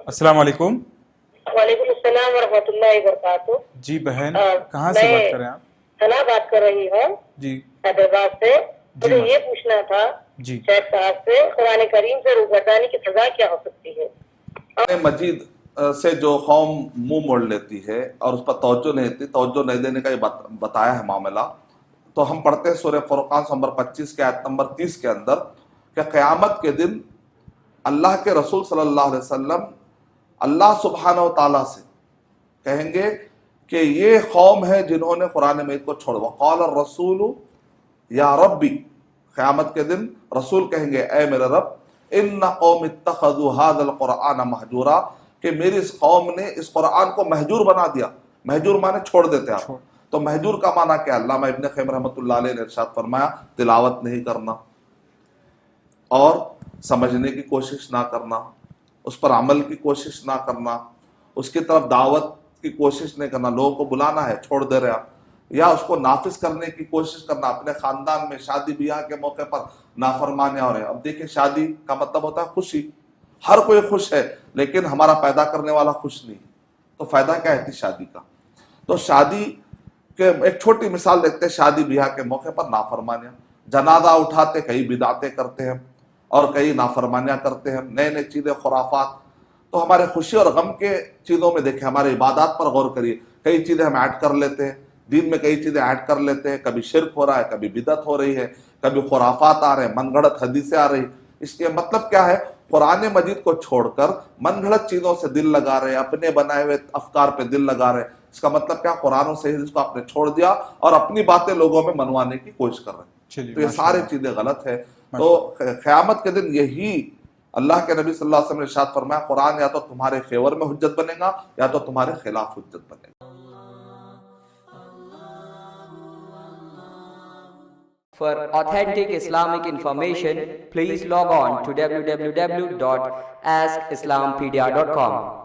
अस्सलाम वालेकुम। वालेकुम अस्सलाम वरहमतुल्लाहि वबरकातुह। जी बहन, कहाँ से बात कर रहे हैं आप? सना बात कर रही हूँ जी हैदराबाद से। मुझे ये पूछना था जी शेख साहब से, कुरान करीम से रूगर्दानी की सजा क्या हो सकती है? मजीद से जो कौम मुंह मोड़ लेती है और उस पर तवज्जो नहीं देती, तवज्जो नहीं देने का ये बताया है मामला। तो हम पढ़ते हैं सूरह फुरकान नंबर 25 के आयत नंबर 30 के अंदर कि क़यामत के दिन अल्लाह के रसूल सल्लल्लाहु अलैहि वसल्लम अल्लाह सुब्हानहू व तआला से कहेंगे कि ये कौम है जिन्होंने कुरान मजीद को छोड़। वक़ाल रसूल या रब्बी, क़यामत के दिन रसूल कहेंगे ऐ मेरे रब, इन्ना कौम इत्तखज़ू हाज़ल कुरआन महजूरा, कि मेरी इस कौम ने इस कुरान को महजूर बना दिया। महजूर माने छोड़ देते आप। तो महजूर का माना क्या? अल्लामा इब्न क़य्यिम रहमतुल्लाह अलैह ने इरशाद फरमाया, तिलावत नहीं करना और समझने की कोशिश ना करना, उस पर अमल की कोशिश ना करना, उसकी तरफ दावत की कोशिश नहीं करना। लोगों को बुलाना है, छोड़ दे रहे आप, या उसको नाफिज करने की कोशिश करना। अपने खानदान में शादी ब्याह के मौके पर नाफरमानियां हो रहे हैं। अब देखिए, शादी का मतलब होता है खुशी, हर कोई खुश है, लेकिन हमारा पैदा करने वाला खुश नहीं। तो फायदा क्या है शादी का? तो शादी के एक छोटी मिसाल देखते हैं। शादी ब्याह के मौके पर नाफरमानियां, जनाजा उठाते, कई बिदातें करते हैं और कई नाफरमानियां करते हैं, नए नए चीज़ें, खुराफात। तो हमारे खुशी और गम के चीज़ों में देखें, हमारे इबादत पर गौर करिए। कई चीज़ें हम ऐड कर लेते हैं, दीन में कई चीज़ें ऐड कर लेते हैं। कभी शिरक हो रहा है, कभी बिदत हो रही है, कभी खुराफात आ रहे हैं, मनगढ़ंत हदीसें आ रही। इसके मतलब क्या है? कुरान मजीद को छोड़कर मनगढ़ंत चीज़ों से दिल लगा रहे हैं, अपने बनाए हुए अफकार पे दिल लगा रहे हैं। इसका मतलब क्या? कुरान से इसको आपने छोड़ दिया और अपनी बातें लोगों में मनवाने की कोशिश कर रहे हैं। तो ये सारी चीज़ें गलत है। तो क़यामत के दिन यही अल्लाह के नबी सल्लल्लाहु अलैहि वसल्लम ने इरशाद फरमाया, कुरान या तो तुम्हारे फेवर में हुज्जत बनेगा या तो तुम्हारे खिलाफ हुज्जत बनेगा। For authentic Islamic information, please log on to www.askislampedia.com.